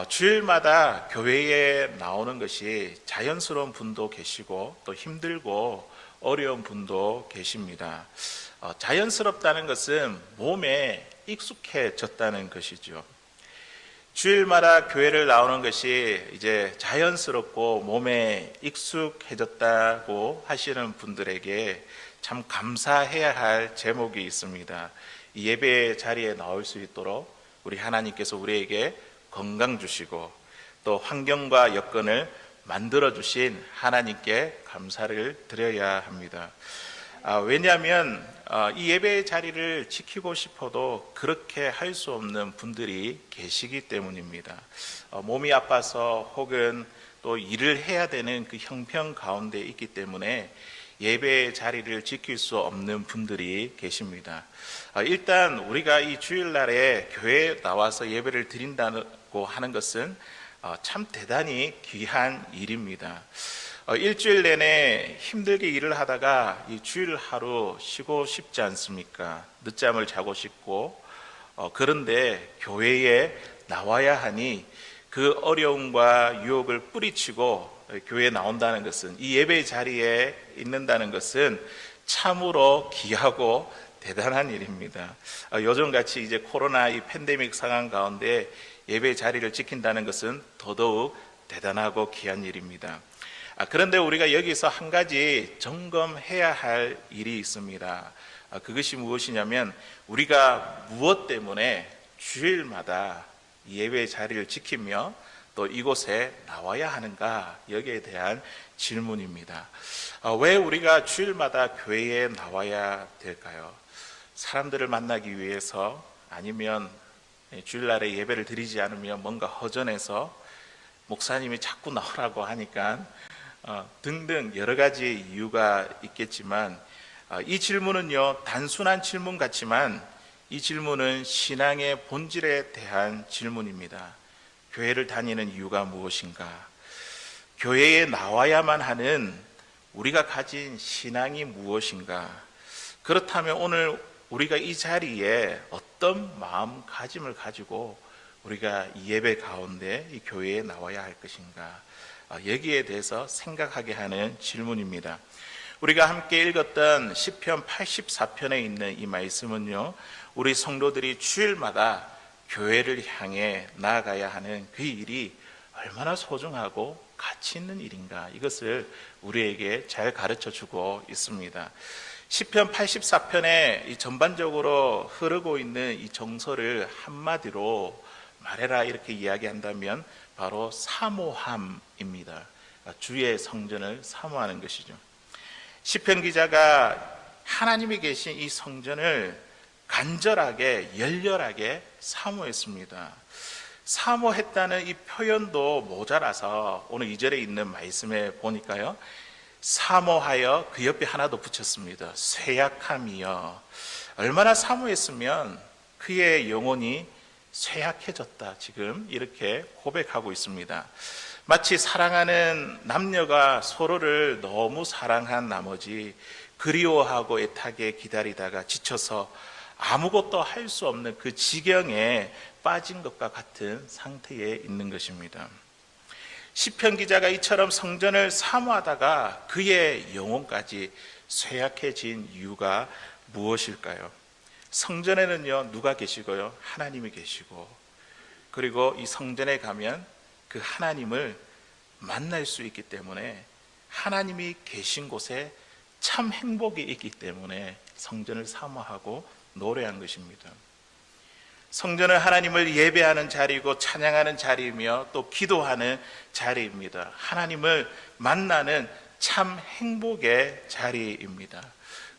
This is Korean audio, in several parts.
주일마다 교회에 나오는 것이 자연스러운 분도 계시고 또 힘들고 어려운 분도 계십니다. 자연스럽다는 것은 몸에 익숙해졌다는 것이죠. 주일마다 교회를 나오는 것이 이제 자연스럽고 몸에 익숙해졌다고 하시는 분들에게 참 감사해야 할 제목이 있습니다. 이 예배 자리에 나올 수 있도록 우리 하나님께서 우리에게 건강 주시고 또 환경과 여건을 만들어 주신 하나님께 감사를 드려야 합니다. 왜냐하면 이 예배의 자리를 지키고 싶어도 그렇게 할 수 없는 분들이 계시기 때문입니다. 몸이 아파서 혹은 또 일을 해야 되는 그 형편 가운데 있기 때문에 예배의 자리를 지킬 수 없는 분들이 계십니다. 일단 우리가 이 주일날에 교회에 나와서 예배를 드린다고 하는 것은 참 대단히 귀한 일입니다. 일주일 내내 힘들게 일을 하다가 이 주일 하루 쉬고 싶지 않습니까? 늦잠을 자고 싶고 그런데 교회에 나와야 하니 그 어려움과 유혹을 뿌리치고 교회에 나온다는 것은, 이 예배의 자리에 있는다는 것은 참으로 귀하고 대단한 일입니다. 요즘같이 이제 코로나 이 팬데믹 상황 가운데 예배의 자리를 지킨다는 것은 더더욱 대단하고 귀한 일입니다. 그런데 우리가 여기서 한 가지 점검해야 할 일이 있습니다. 그것이 무엇이냐면, 우리가 무엇 때문에 주일마다 예배의 자리를 지키며 또 이곳에 나와야 하는가, 여기에 대한 질문입니다. 왜 우리가 주일마다 교회에 나와야 될까요? 사람들을 만나기 위해서, 아니면 주일날에 예배를 드리지 않으면 뭔가 허전해서 목사님이 자꾸 나오라고 하니까 등등 여러 가지 이유가 있겠지만, 이 질문은요, 단순한 질문 같지만 이 질문은 신앙의 본질에 대한 질문입니다. 교회를 다니는 이유가 무엇인가? 교회에 나와야만 하는 우리가 가진 신앙이 무엇인가? 그렇다면 오늘 우리가 이 자리에 어떤 마음가짐을 가지고 우리가 이 예배 가운데 이 교회에 나와야 할 것인가? 여기에 대해서 생각하게 하는 질문입니다. 우리가 함께 읽었던 시편 84편에 있는 이 말씀은요, 우리 성도들이 주일마다 교회를 향해 나아가야 하는 그 일이 얼마나 소중하고 가치 있는 일인가, 이것을 우리에게 잘 가르쳐 주고 있습니다. 시편 84편에 전반적으로 흐르고 있는 이 정서를 한마디로 말해라 이렇게 이야기한다면 바로 사모함입니다. 주의 성전을 사모하는 것이죠. 시편 기자가 하나님이 계신 이 성전을 간절하게 열렬하게 사모했습니다. 사모했다는 이 표현도 모자라서 오늘 2절에 있는 말씀에 보니까요, 사모하여 그 옆에 하나 더 붙였습니다. 쇠약함이여. 얼마나 사모했으면 그의 영혼이 쇠약해졌다, 지금 이렇게 고백하고 있습니다. 마치 사랑하는 남녀가 서로를 너무 사랑한 나머지 그리워하고 애타게 기다리다가 지쳐서 아무것도 할 수 없는 그 지경에 빠진 것과 같은 상태에 있는 것입니다. 시편 기자가 이처럼 성전을 사모하다가 그의 영혼까지 쇠약해진 이유가 무엇일까요? 성전에는요, 누가 계시고요? 하나님이 계시고, 그리고 이 성전에 가면 그 하나님을 만날 수 있기 때문에, 하나님이 계신 곳에 참 행복이 있기 때문에 성전을 사모하고 노래한 것입니다. 성전은 하나님을 예배하는 자리이고 찬양하는 자리이며 또 기도하는 자리입니다. 하나님을 만나는 참 행복의 자리입니다.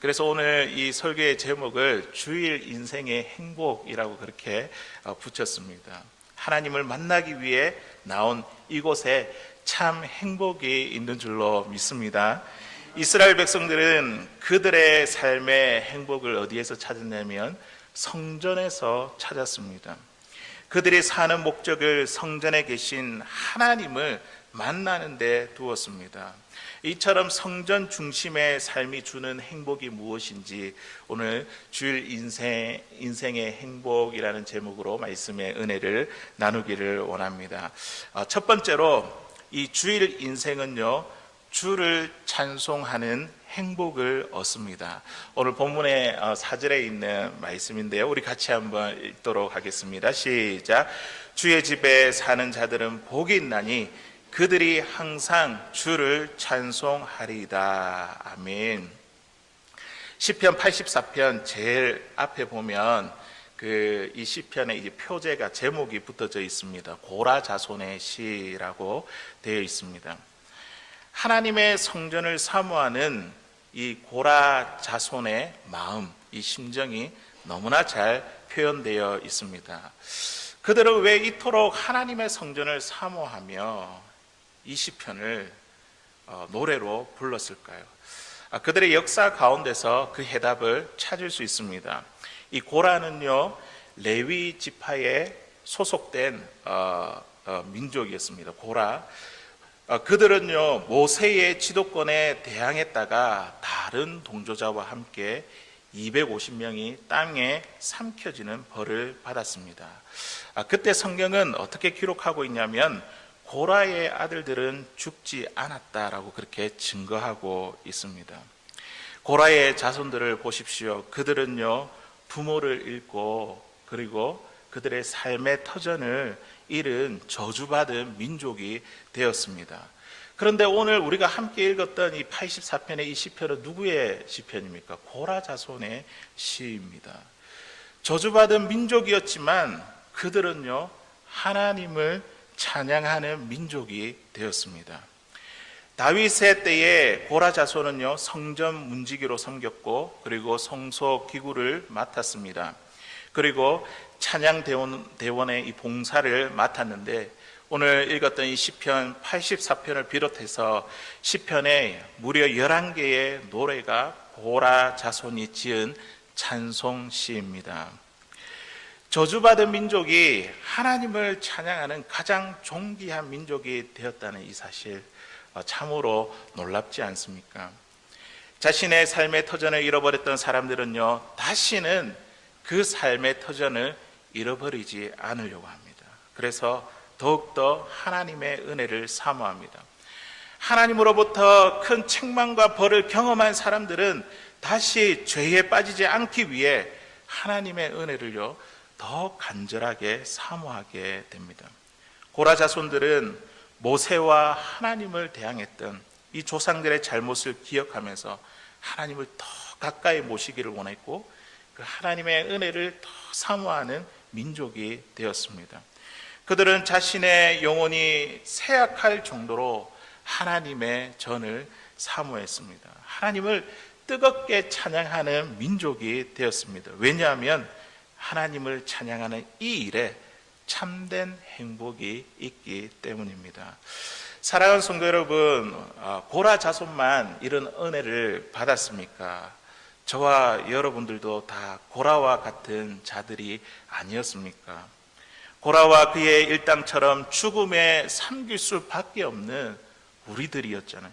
그래서 오늘 이 설교의 제목을 주일 인생의 행복이라고 그렇게 붙였습니다. 하나님을 만나기 위해 나온 이곳에 참 행복이 있는 줄로 믿습니다. 이스라엘 백성들은 그들의 삶의 행복을 어디에서 찾았냐면 성전에서 찾았습니다. 그들이 사는 목적을 성전에 계신 하나님을 만나는 데 두었습니다. 이처럼 성전 중심의 삶이 주는 행복이 무엇인지 오늘 주일 인생의 행복이라는 제목으로 말씀의 은혜를 나누기를 원합니다. 첫 번째로 이 주일 인생은요, 주를 찬송하는 행복을 얻습니다. 오늘 본문의 4절에 있는 말씀인데요, 우리 같이 한번 읽도록 하겠습니다. 시작. 주의 집에 사는 자들은 복이 있나니 그들이 항상 주를 찬송하리이다. 아멘. 시편 84편 제일 앞에 보면 이 시편의 이제 표제가 제목이 붙어져 있습니다. 고라 자손의 시라고 되어 있습니다. 하나님의 성전을 사모하는 이 고라 자손의 마음, 이 심정이 너무나 잘 표현되어 있습니다. 그들은 왜 이토록 하나님의 성전을 사모하며 이 시편을 노래로 불렀을까요? 그들의 역사 가운데서 그 해답을 찾을 수 있습니다. 이 고라는요, 레위 지파에 소속된 민족이었습니다. 고라. 그들은요, 모세의 지도권에 대항했다가 다른 동조자와 함께 250명이 땅에 삼켜지는 벌을 받았습니다. 그때 성경은 어떻게 기록하고 있냐면 고라의 아들들은 죽지 않았다라고 그렇게 증거하고 있습니다. 고라의 자손들을 보십시오. 그들은요, 부모를 잃고 그리고 그들의 삶의 터전을 잃은 저주받은 민족이 되었습니다. 그런데 오늘 우리가 함께 읽었던 이 84편의 이 시편은 누구의 시편입니까? 고라 자손의 시입니다. 저주받은 민족이었지만 그들은요, 하나님을 찬양하는 민족이 되었습니다. 다윗의 때에 고라 자손은요, 성전 문지기로 섬겼고 그리고 성소 기구를 맡았습니다. 그리고 찬양 대원의 이 봉사를 맡았는데 오늘 읽었던 이 시편 84편을 비롯해서 시편에 무려 11개의 노래가 고라 자손이 지은 찬송시입니다. 저주받은 민족이 하나님을 찬양하는 가장 존귀한 민족이 되었다는 이 사실, 참으로 놀랍지 않습니까? 자신의 삶의 터전을 잃어버렸던 사람들은요, 다시는 그 삶의 터전을 잃어버리지 않으려고 합니다. 그래서 더욱더 하나님의 은혜를 사모합니다. 하나님으로부터 큰 책망과 벌을 경험한 사람들은 다시 죄에 빠지지 않기 위해 하나님의 은혜를요, 더 간절하게 사모하게 됩니다. 고라 자손들은 모세와 하나님을 대항했던 이 조상들의 잘못을 기억하면서 하나님을 더 가까이 모시기를 원했고 그 하나님의 은혜를 더 사모하는 민족이 되었습니다. 그들은 자신의 영혼이 쇠약할 정도로 하나님의 전을 사모했습니다. 하나님을 뜨겁게 찬양하는 민족이 되었습니다. 왜냐하면 하나님을 찬양하는 이 일에 참된 행복이 있기 때문입니다. 사랑하는 성도 여러분, 고라 자손만 이런 은혜를 받았습니까? 저와 여러분들도 다 고라와 같은 자들이 아니었습니까? 고라와 그의 일당처럼 죽음에 삼킬 수밖에 없는 우리들이었잖아요.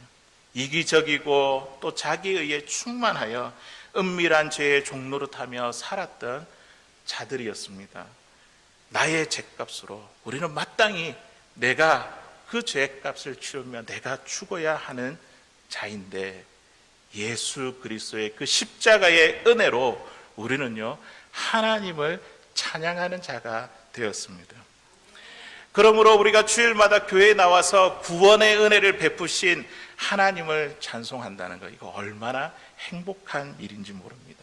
이기적이고 또 자기의에 충만하여 은밀한 죄의 종노릇하며 살았던 자들이었습니다. 나의 죄값으로 우리는 마땅히 내가 그 죄값을 치르며 내가 죽어야 하는 자인데 예수 그리스도의 그 십자가의 은혜로 우리는요, 하나님을 찬양하는 자가 되었습니다. 그러므로 우리가 주일마다 교회에 나와서 구원의 은혜를 베푸신 하나님을 찬송한다는 것, 이거 얼마나 행복한 일인지 모릅니다.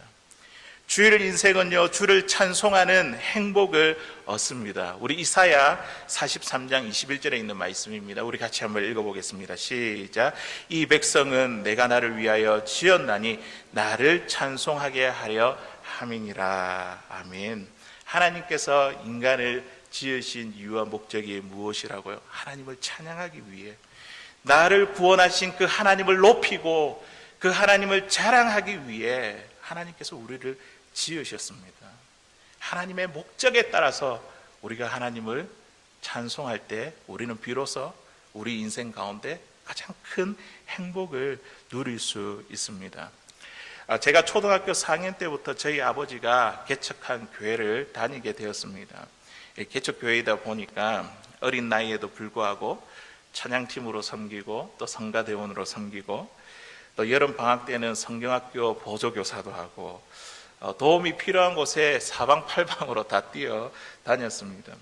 주일 인생은요, 주를 찬송하는 행복을 얻습니다. 우리 이사야 43장 21절에 있는 말씀입니다. 우리 같이 한번 읽어보겠습니다. 시작. 이 백성은 내가 나를 위하여 지었나니 나를 찬송하게 하려 함이니라. 아멘. 하나님께서 인간을 지으신 이유와 목적이 무엇이라고요? 하나님을 찬양하기 위해, 나를 구원하신 그 하나님을 높이고 그 하나님을 자랑하기 위해 하나님께서 우리를 지으셨습니다. 하나님의 목적에 따라서 우리가 하나님을 찬송할 때 우리는 비로소 우리 인생 가운데 가장 큰 행복을 누릴 수 있습니다. 제가 초등학교 4학년 때부터 저희 아버지가 개척한 교회를 다니게 되었습니다. 개척교회이다 보니까 어린 나이에도 불구하고 찬양팀으로 섬기고 또 성가대원으로 섬기고 또 여름 방학 때는 성경학교 보조교사도 하고 도움이 필요한 곳에 사방팔방으로 다 뛰어 다녔습니다.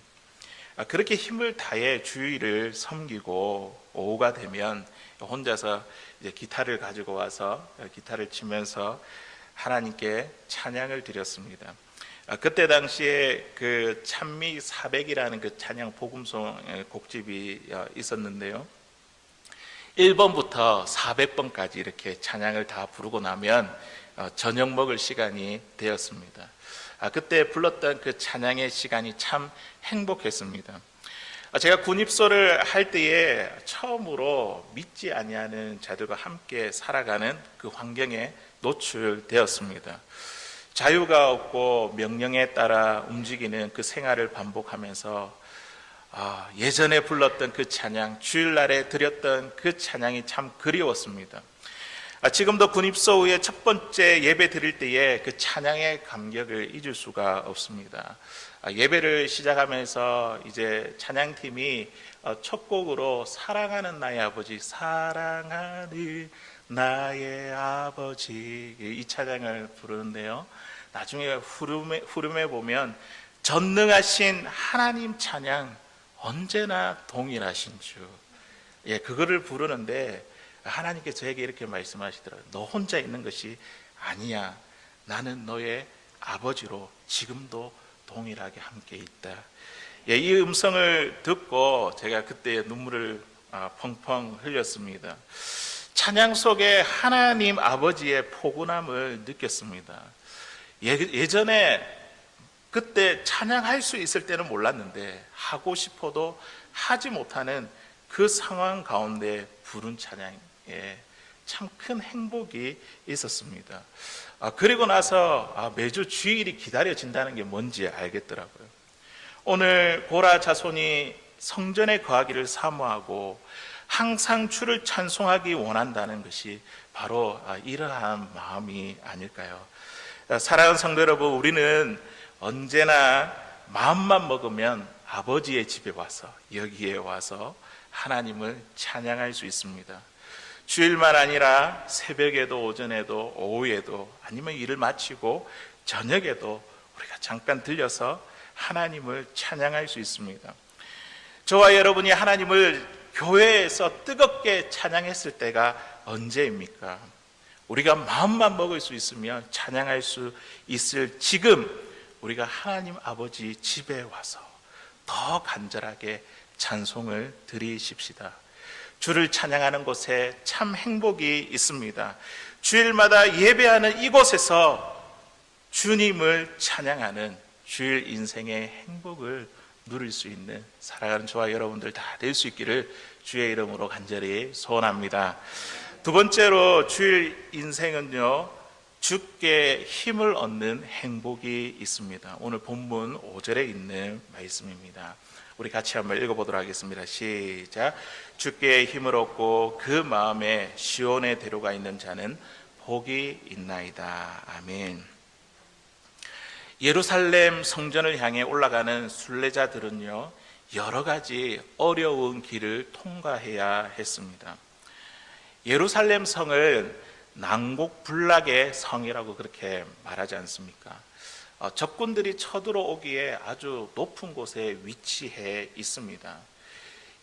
그렇게 힘을 다해 주일을 섬기고 오후가 되면 혼자서 이제 기타를 가지고 와서 기타를 치면서 하나님께 찬양을 드렸습니다. 그때 당시에 그 찬미 400이라는 그 찬양 복음송 곡집이 있었는데요. 1번부터 400번까지 이렇게 찬양을 다 부르고 나면 저녁 먹을 시간이 되었습니다. 그때 불렀던 그 찬양의 시간이 참 행복했습니다. 제가 군입소를 할 때에 처음으로 믿지 아니하는 자들과 함께 살아가는 그 환경에 노출되었습니다. 자유가 없고 명령에 따라 움직이는 그 생활을 반복하면서 예전에 불렀던 그 찬양, 주일날에 드렸던 그 찬양이 참 그리웠습니다. 지금도 군입소 후에 첫 번째 예배 드릴 때에 그 찬양의 감격을 잊을 수가 없습니다. 예배를 시작하면서 이제 찬양팀이 첫 곡으로 사랑하는 나의 아버지, 사랑하는 나의 아버지, 이 찬양을 부르는데요. 나중에 후렴에 보면 전능하신 하나님 찬양 언제나 동일하신 주, 그거를 부르는데 하나님께 저에게 이렇게 말씀하시더라고요. 너 혼자 있는 것이 아니야. 나는 너의 아버지로 지금도 동일하게 함께 있다. 이 음성을 듣고 제가 그때 눈물을 펑펑 흘렸습니다. 찬양 속에 하나님 아버지의 포근함을 느꼈습니다. 예전에 그때 찬양할 수 있을 때는 몰랐는데 하고 싶어도 하지 못하는 그 상황 가운데 부른 찬양에 참 큰 행복이 있었습니다. 그리고 나서 매주 주일이 기다려진다는 게 뭔지 알겠더라고요. 오늘 고라 자손이 성전에 거하기를 사모하고 항상 주를 찬송하기 원한다는 것이 바로 이러한 마음이 아닐까요? 사랑하는 성도 여러분, 우리는 언제나 마음만 먹으면 아버지의 집에 와서, 여기에 와서 하나님을 찬양할 수 있습니다. 주일만 아니라 새벽에도, 오전에도, 오후에도, 아니면 일을 마치고 저녁에도 우리가 잠깐 들려서 하나님을 찬양할 수 있습니다. 저와 여러분이 하나님을 교회에서 뜨겁게 찬양했을 때가 언제입니까? 우리가 마음만 먹을 수 있으면 찬양할 수 있을 지금 우리가 하나님 아버지 집에 와서 더 간절하게 찬송을 드리십시다. 주를 찬양하는 곳에 참 행복이 있습니다. 주일마다 예배하는 이곳에서 주님을 찬양하는 주일 인생의 행복을 누릴 수 있는 사랑하는 저와 여러분들 다 될 수 있기를 주의 이름으로 간절히 소원합니다. 두 번째로 주일 인생은요, 주께 힘을 얻는 행복이 있습니다. 오늘 본문 5절에 있는 말씀입니다. 우리 같이 한번 읽어보도록 하겠습니다. 시작. 주께 힘을 얻고 그 마음에 시온의 대로가 있는 자는 복이 있나이다. 아멘. 예루살렘 성전을 향해 올라가는 순례자들은요, 여러 가지 어려운 길을 통과해야 했습니다. 예루살렘 성을 난곡불락의 성이라고 그렇게 말하지 않습니까? 적군들이 쳐들어오기에 아주 높은 곳에 위치해 있습니다.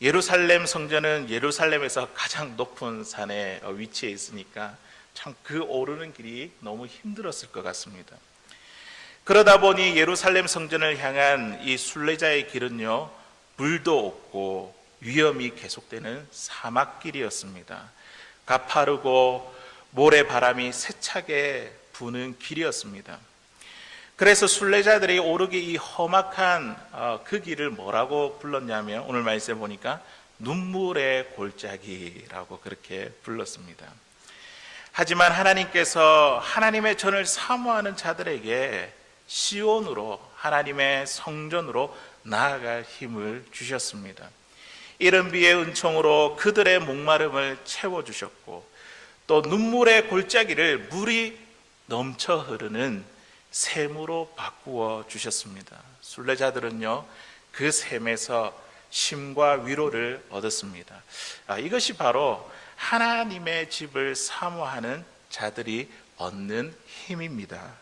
예루살렘 성전은 예루살렘에서 가장 높은 산에 위치해 있으니까 참 그 오르는 길이 너무 힘들었을 것 같습니다. 그러다 보니 예루살렘 성전을 향한 이 순례자의 길은요, 물도 없고 위험이 계속되는 사막길이었습니다. 가파르고 모래바람이 세차게 부는 길이었습니다. 그래서 순례자들이 오르기 이 험악한 그 길을 뭐라고 불렀냐면 오늘 말씀에 보니까 눈물의 골짜기라고 그렇게 불렀습니다. 하지만 하나님께서 하나님의 전을 사모하는 자들에게 시온으로, 하나님의 성전으로 나아갈 힘을 주셨습니다. 이른 비의 은총으로 그들의 목마름을 채워주셨고 또 눈물의 골짜기를 물이 넘쳐 흐르는 샘으로 바꾸어 주셨습니다. 순례자들은요 그 샘에서 쉼과 위로를 얻었습니다. 이것이 바로 하나님의 집을 사모하는 자들이 얻는 힘입니다.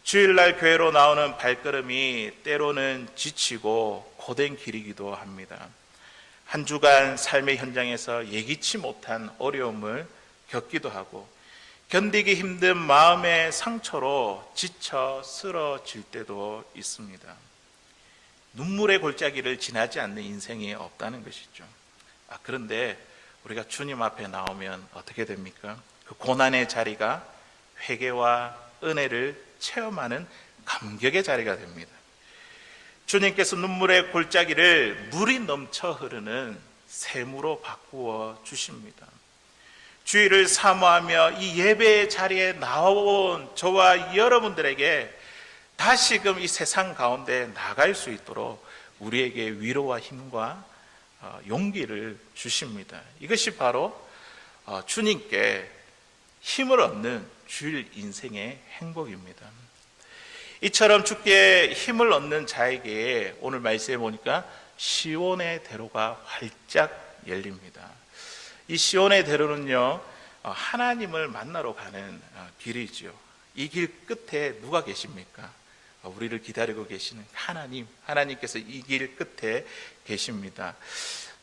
주일날 교회로 나오는 발걸음이 때로는 지치고 고된 길이기도 합니다. 한 주간 삶의 현장에서 예기치 못한 어려움을 겪기도 하고 견디기 힘든 마음의 상처로 지쳐 쓰러질 때도 있습니다. 눈물의 골짜기를 지나지 않는 인생이 없다는 것이죠. 그런데 우리가 주님 앞에 나오면 어떻게 됩니까? 그 고난의 자리가 회개와 은혜를 체험하는 감격의 자리가 됩니다. 주님께서 눈물의 골짜기를 물이 넘쳐 흐르는 샘으로 바꾸어 주십니다. 주의를 사모하며 이 예배의 자리에 나온 저와 여러분들에게 다시금 이 세상 가운데 나갈 수 있도록 우리에게 위로와 힘과 용기를 주십니다. 이것이 바로 주님께 힘을 얻는 주일 인생의 행복입니다. 이처럼 주께 힘을 얻는 자에게 오늘 말씀해 보니까 시온의 대로가 활짝 열립니다. 이 시온의 대로는요 하나님을 만나러 가는 길이죠. 이 길 끝에 누가 계십니까? 우리를 기다리고 계시는 하나님께서 이 길 끝에 계십니다.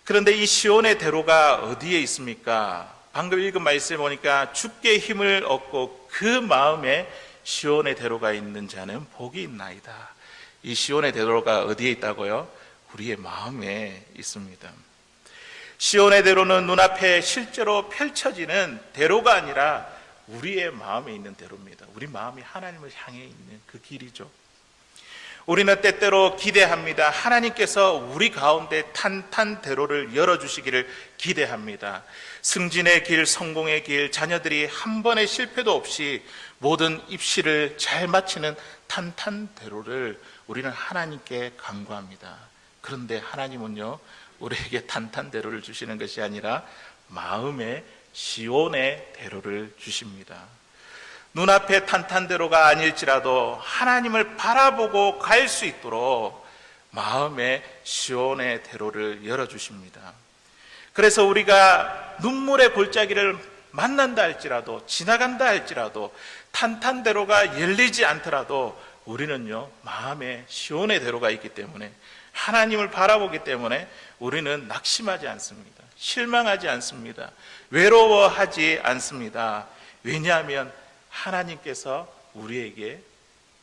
그런데 이 시온의 대로가 어디에 있습니까? 방금 읽은 말씀에 보니까 주께 힘을 얻고 그 마음에 시온의 대로가 있는 자는 복이 있나이다. 이 시온의 대로가 어디에 있다고요? 우리의 마음에 있습니다. 시온의 대로는 눈앞에 실제로 펼쳐지는 대로가 아니라 우리의 마음에 있는 대로입니다. 우리 마음이 하나님을 향해 있는 그 길이죠. 우리는 때때로 기대합니다. 하나님께서 우리 가운데 탄탄대로를 열어주시기를 기대합니다. 승진의 길, 성공의 길, 자녀들이 한 번의 실패도 없이 모든 입시를 잘 마치는 탄탄대로를 우리는 하나님께 간구합니다. 그런데 하나님은요 우리에게 탄탄대로를 주시는 것이 아니라 마음의 시온의 대로를 주십니다. 눈앞에 탄탄대로가 아닐지라도 하나님을 바라보고 갈 수 있도록 마음의 시온의 대로를 열어주십니다. 그래서 우리가 눈물의 골짜기를 만난다 할지라도 지나간다 할지라도 탄탄대로가 열리지 않더라도 우리는요 마음의 시온의 대로가 있기 때문에 하나님을 바라보기 때문에 우리는 낙심하지 않습니다. 실망하지 않습니다. 외로워하지 않습니다. 왜냐하면 하나님께서 우리에게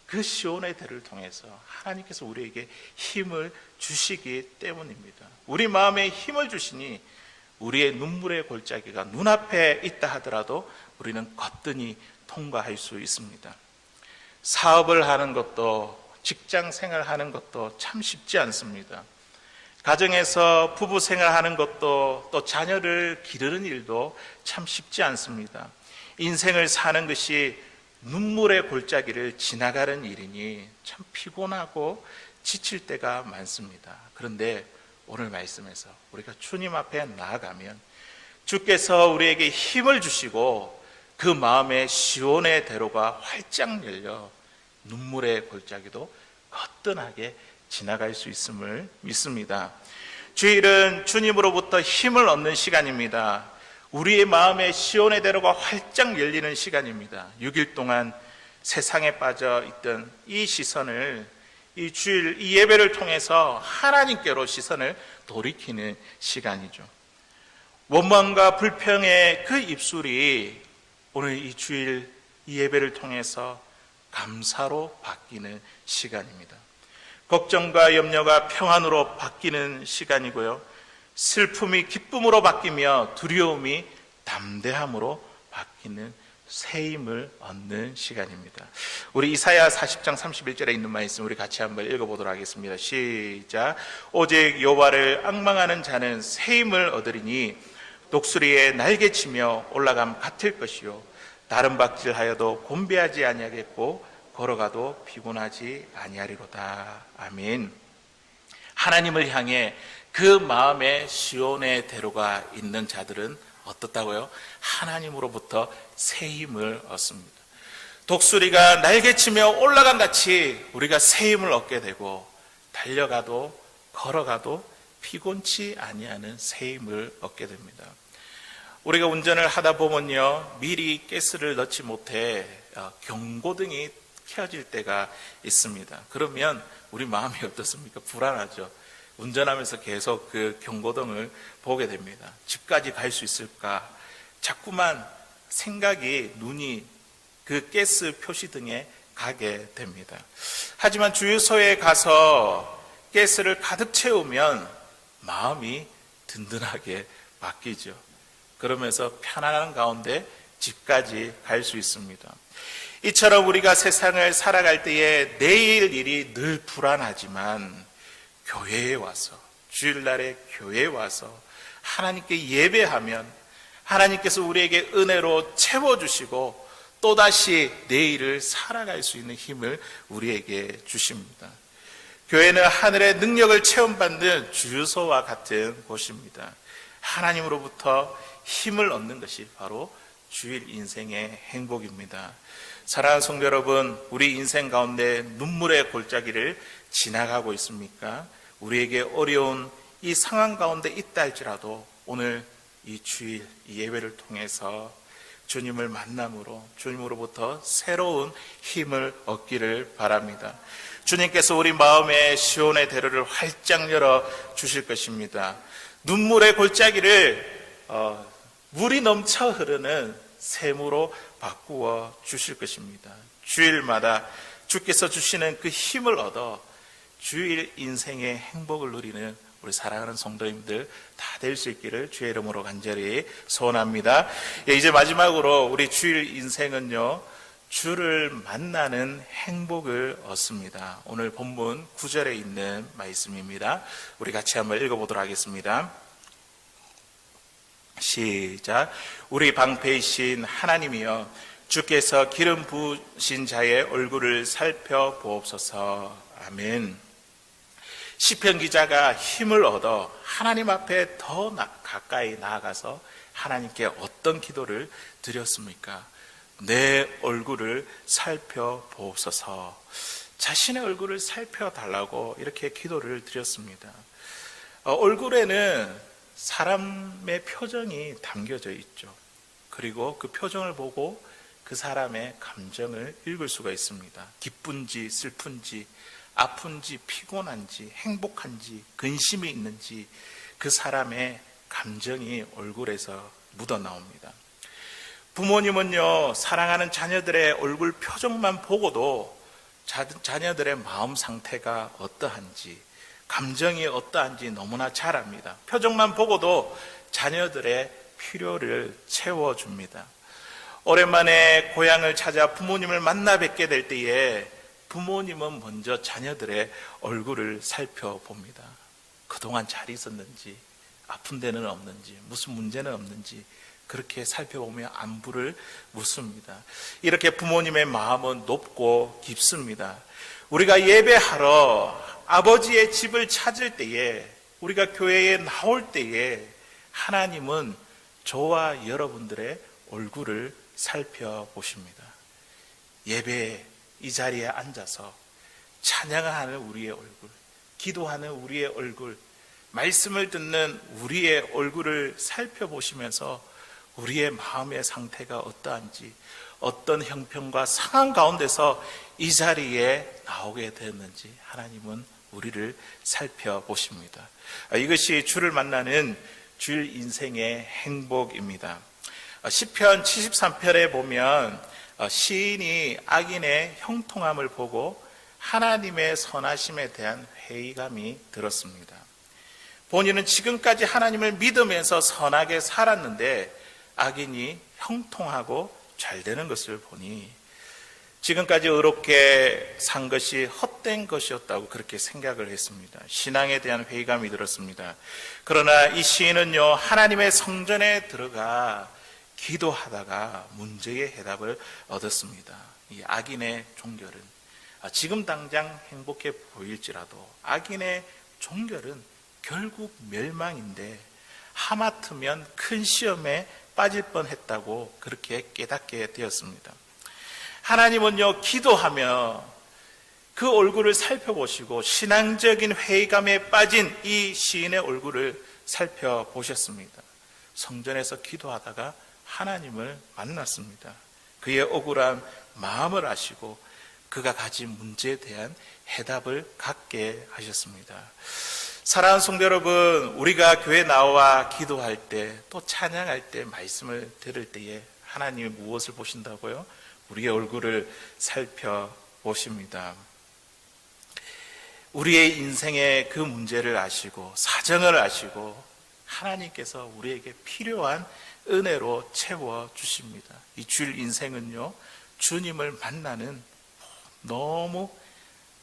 그 시온의 대를 통해서 하나님께서 우리에게 힘을 주시기 때문입니다. 우리 마음에 힘을 주시니 우리의 눈물의 골짜기가 눈앞에 있다 하더라도 우리는 거뜬히 통과할 수 있습니다. 사업을 하는 것도 직장 생활하는 것도 참 쉽지 않습니다. 가정에서 부부 생활하는 것도 또 자녀를 기르는 일도 참 쉽지 않습니다. 인생을 사는 것이 눈물의 골짜기를 지나가는 일이니 참 피곤하고 지칠 때가 많습니다. 그런데 오늘 말씀에서 우리가 주님 앞에 나아가면 주께서 우리에게 힘을 주시고 그 마음의 시온의 대로가 활짝 열려 눈물의 골짜기도 거뜬하게 지나갈 수 있음을 믿습니다. 주일은 주님으로부터 힘을 얻는 시간입니다. 우리의 마음에 시온의 대로가 활짝 열리는 시간입니다. 6일 동안 세상에 빠져 있던 이 시선을 이 주일, 이 예배를 통해서 하나님께로 시선을 돌이키는 시간이죠. 원망과 불평의 그 입술이 오늘 이 주일, 이 예배를 통해서 감사로 바뀌는 시간입니다. 걱정과 염려가 평안으로 바뀌는 시간이고요. 슬픔이 기쁨으로 바뀌며 두려움이 담대함으로 바뀌는 새 힘을 얻는 시간입니다. 우리 이사야 40장 31절에 있는 말씀 우리 같이 한번 읽어보도록 하겠습니다. 시작. 오직 여호와를 앙망하는 자는 새 힘을 얻으리니 독수리의 날개치며 올라감 같을 것이요 다른 박질하여도 곤배하지 아니하겠고 걸어가도 피곤하지 아니하리로다. 아멘. 하나님을 향해 그 마음의 시온의 대로가 있는 자들은 어떻다고요? 하나님으로부터 새 힘을 얻습니다. 독수리가 날개치며 올라간 같이 우리가 새 힘을 얻게 되고, 달려가도 걸어가도 피곤치 아니하는 새 힘을 얻게 됩니다. 우리가 운전을 하다 보면요, 미리 가스를 넣지 못해 경고등이 켜질 때가 있습니다. 그러면 우리 마음이 어떻습니까? 불안하죠. 운전하면서 계속 그 경고등을 보게 됩니다. 집까지 갈 수 있을까? 자꾸만 생각이, 눈이 그 가스 표시등에 가게 됩니다. 하지만 주유소에 가서 가스를 가득 채우면 마음이 든든하게 바뀌죠. 그러면서 편안한 가운데 집까지 갈 수 있습니다. 이처럼 우리가 세상을 살아갈 때에 내일 일이 늘 불안하지만 교회에 와서, 주일날에 교회에 와서 하나님께 예배하면 하나님께서 우리에게 은혜로 채워주시고 또다시 내일을 살아갈 수 있는 힘을 우리에게 주십니다. 교회는 하늘의 능력을 체험받는 주유소와 같은 곳입니다. 하나님으로부터 힘을 얻는 것이 바로 주일 인생의 행복입니다. 사랑하는 성도 여러분, 우리 인생 가운데 눈물의 골짜기를 지나가고 있습니까? 우리에게 어려운 이 상황 가운데 있다 할지라도 오늘 이 주일 이 예배를 통해서 주님을 만남으로 주님으로부터 새로운 힘을 얻기를 바랍니다. 주님께서 우리 마음의 시온의 대로를 활짝 열어 주실 것입니다. 눈물의 골짜기를 물이 넘쳐 흐르는 샘으로 바꾸어 주실 것입니다. 주일마다 주께서 주시는 그 힘을 얻어 주일 인생의 행복을 누리는 우리 사랑하는 성도님들 다 될 수 있기를 주의 이름으로 간절히 소원합니다. 이제 마지막으로 우리 주일 인생은요, 주를 만나는 행복을 얻습니다. 오늘 본문 9절에 있는 말씀입니다. 우리 같이 한번 읽어보도록 하겠습니다. 시작. 우리 방패이신 하나님이여, 주께서 기름 부으신 자의 얼굴을 살펴보옵소서. 아멘. 시편 기자가 힘을 얻어 하나님 앞에 더 가까이 나아가서 하나님께 어떤 기도를 드렸습니까? 내 얼굴을 살펴보옵소서. 자신의 얼굴을 살펴달라고 이렇게 기도를 드렸습니다. 얼굴에는 사람의 표정이 담겨져 있죠. 그리고 그 표정을 보고 그 사람의 감정을 읽을 수가 있습니다. 기쁜지 슬픈지, 아픈지 피곤한지 행복한지 근심이 있는지 그 사람의 감정이 얼굴에서 묻어나옵니다. 부모님은요, 사랑하는 자녀들의 얼굴 표정만 보고도 자녀들의 마음 상태가 어떠한지, 감정이 어떠한지 너무나 잘 압니다. 표정만 보고도 자녀들의 필요를 채워줍니다. 오랜만에 고향을 찾아 부모님을 만나 뵙게 될 때에 부모님은 먼저 자녀들의 얼굴을 살펴봅니다. 그동안 잘 있었는지, 아픈 데는 없는지, 무슨 문제는 없는지 그렇게 살펴보며 안부를 묻습니다. 이렇게 부모님의 마음은 높고 깊습니다. 우리가 예배하러 아버지의 집을 찾을 때에, 우리가 교회에 나올 때에 하나님은 저와 여러분들의 얼굴을 살펴보십니다. 예배에 이 자리에 앉아서 찬양하는 우리의 얼굴, 기도하는 우리의 얼굴, 말씀을 듣는 우리의 얼굴을 살펴보시면서 우리의 마음의 상태가 어떠한지, 어떤 형편과 상황 가운데서 이 자리에 나오게 되었는지 하나님은 우리를 살펴보십니다. 이것이 주를 만나는 주일 인생의 행복입니다. 시편 73편에 보면 시인이 악인의 형통함을 보고 하나님의 선하심에 대한 회의감이 들었습니다. 본인은 지금까지 하나님을 믿으면서 선하게 살았는데 악인이 형통하고 잘 되는 것을 보니 지금까지 의롭게 산 것이 헛된 것이었다고 그렇게 생각을 했습니다. 신앙에 대한 회의감이 들었습니다. 그러나 이 시인은요, 하나님의 성전에 들어가 기도하다가 문제의 해답을 얻었습니다. 이 악인의 종결은 지금 당장 행복해 보일지라도 악인의 종결은 결국 멸망인데 하마터면 큰 시험에 빠질 뻔했다고 그렇게 깨닫게 되었습니다. 하나님은요, 기도하며 그 얼굴을 살펴보시고 신앙적인 회의감에 빠진 이 시인의 얼굴을 살펴보셨습니다. 성전에서 기도하다가 하나님을 만났습니다. 그의 억울한 마음을 아시고 그가 가진 문제에 대한 해답을 갖게 하셨습니다. 사랑하는 성도 여러분, 우리가 교회 나와 기도할 때 또 찬양할 때 말씀을 들을 때에 하나님이 무엇을 보신다고요? 우리의 얼굴을 살펴보십니다. 우리의 인생의 그 문제를 아시고 사정을 아시고 하나님께서 우리에게 필요한 은혜로 채워주십니다. 이 주일 인생은요, 주님을 만나는 너무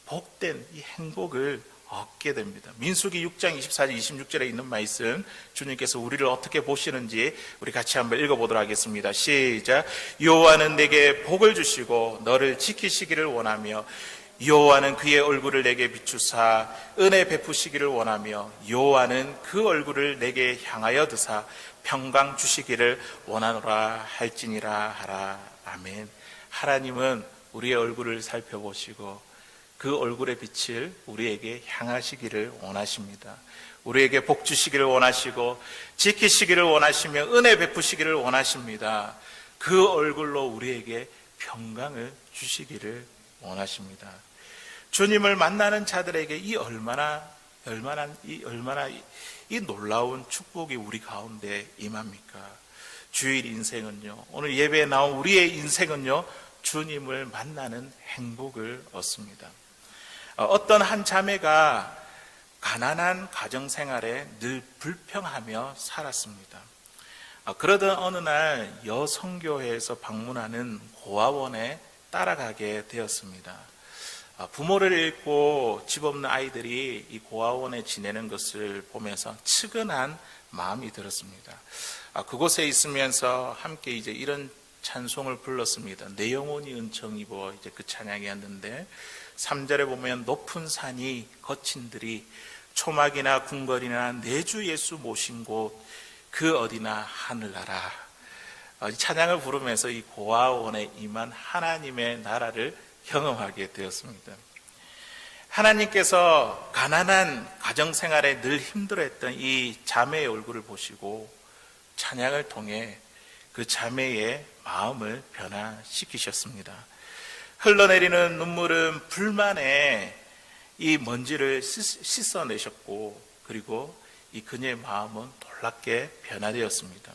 복된 이 행복을 얻게 됩니다. 민수기 6장 24절 26절에 있는 말씀, 주님께서 우리를 어떻게 보시는지 우리 같이 한번 읽어보도록 하겠습니다. 시작. 여호와는 내게 복을 주시고 너를 지키시기를 원하며 여호와는 그의 얼굴을 내게 비추사 은혜 베푸시기를 원하며 여호와는 그 얼굴을 내게 향하여 드사 평강 주시기를 원하노라 할지니라 하라. 아멘. 하나님은 우리의 얼굴을 살펴보시고 그 얼굴의 빛을 우리에게 향하시기를 원하십니다. 우리에게 복 주시기를 원하시고 지키시기를 원하시며 은혜 베푸시기를 원하십니다. 그 얼굴로 우리에게 평강을 주시기를 원하십니다. 주님을 만나는 자들에게 이 얼마나 이 놀라운 축복이 우리 가운데 임합니까? 주일 인생은요, 오늘 예배에 나온 우리의 인생은요, 주님을 만나는 행복을 얻습니다. 어떤 한 자매가 가난한 가정생활에 늘 불평하며 살았습니다. 그러던 어느 날 여성교회에서 방문하는 고아원에 따라가게 되었습니다. 부모를 잃고 집 없는 아이들이 이 고아원에 지내는 것을 보면서 측은한 마음이 들었습니다. 그곳에 있으면서 함께 이제 이런 찬송을 불렀습니다. 내 영혼이 은총 입어, 이제 그 찬양이었는데 3절에 보면 높은 산이 거친들이 초막이나 궁궐이나 내 주 예수 모신 곳 그 어디나 하늘나라. 이 찬양을 부르면서 이 고아원에 임한 하나님의 나라를 경험하게 되었습니다. 하나님께서 가난한 가정생활에 늘 힘들어했던 이 자매의 얼굴을 보시고 찬양을 통해 그 자매의 마음을 변화시키셨습니다. 흘러내리는 눈물은 불만에 이 먼지를 씻어내셨고, 그리고 이 그녀의 마음은 놀랍게 변화되었습니다.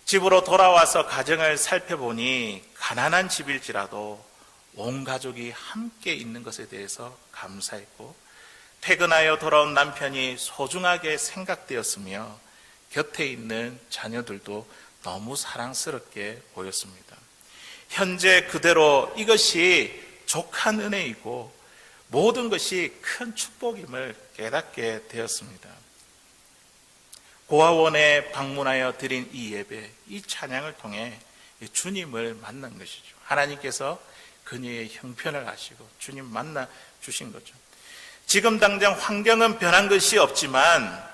집으로 돌아와서 가정을 살펴보니 가난한 집일지라도 온 가족이 함께 있는 것에 대해서 감사했고, 퇴근하여 돌아온 남편이 소중하게 생각되었으며 곁에 있는 자녀들도 너무 사랑스럽게 보였습니다. 현재 그대로 이것이 족한 은혜이고 모든 것이 큰 축복임을 깨닫게 되었습니다. 고아원에 방문하여 드린 이 예배, 이 찬양을 통해 주님을 만난 것이죠. 하나님께서 그녀의 형편을 아시고 주님 만나 주신 거죠. 지금 당장 환경은 변한 것이 없지만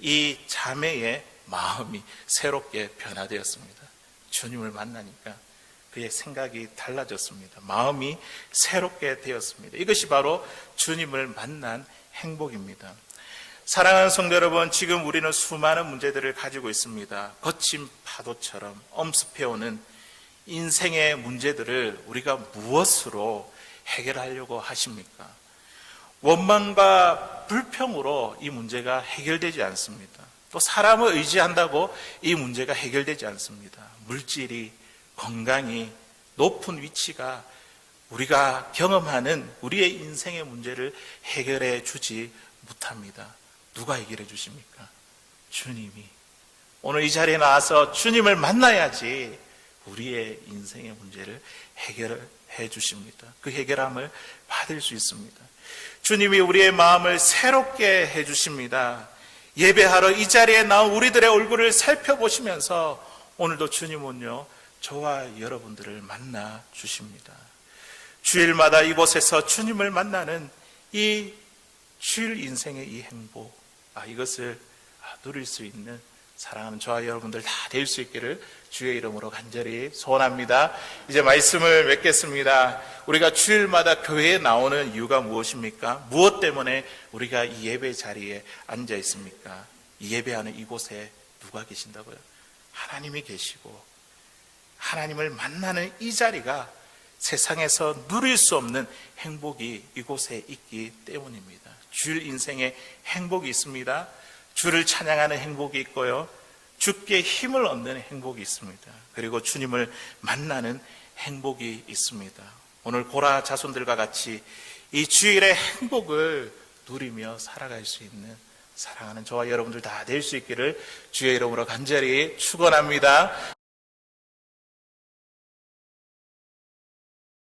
이 자매의 마음이 새롭게 변화되었습니다. 주님을 만나니까 그의 생각이 달라졌습니다. 마음이 새롭게 되었습니다. 이것이 바로 주님을 만난 행복입니다. 사랑하는 성도 여러분, 지금 우리는 수많은 문제들을 가지고 있습니다. 거친 파도처럼 엄습해오는 인생의 문제들을 우리가 무엇으로 해결하려고 하십니까? 원망과 불평으로 이 문제가 해결되지 않습니다. 또 사람을 의지한다고 이 문제가 해결되지 않습니다. 물질이, 건강이, 높은 위치가 우리가 경험하는 우리의 인생의 문제를 해결해 주지 못합니다. 누가 해결해 주십니까? 주님이. 오늘 이 자리에 나와서 주님을 만나야지 우리의 인생의 문제를 해결해 주십니다. 그 해결함을 받을 수 있습니다. 주님이 우리의 마음을 새롭게 해 주십니다. 예배하러 이 자리에 나온 우리들의 얼굴을 살펴보시면서 오늘도 주님은요, 저와 여러분들을 만나 주십니다. 주일마다 이곳에서 주님을 만나는 이 주일 인생의 이 행복, 이것을 누릴 수 있는 사랑하는 저와 여러분들 다 될 수 있기를 주의 이름으로 간절히 소원합니다. 이제 말씀을 맺겠습니다. 우리가 주일마다 교회에 나오는 이유가 무엇입니까? 무엇 때문에 우리가 이 예배 자리에 앉아 있습니까? 이 예배하는 이곳에 누가 계신다고요? 하나님이 계시고 하나님을 만나는 이 자리가 세상에서 누릴 수 없는 행복이 이곳에 있기 때문입니다. 주일 인생에 행복이 있습니다. 주를 찬양하는 행복이 있고요, 주께 힘을 얻는 행복이 있습니다. 그리고 주님을 만나는 행복이 있습니다. 오늘 고라 자손들과 같이 이 주일의 행복을 누리며 살아갈 수 있는 사랑하는 저와 여러분들 다 될 수 있기를 주의 이름으로 간절히 축원합니다.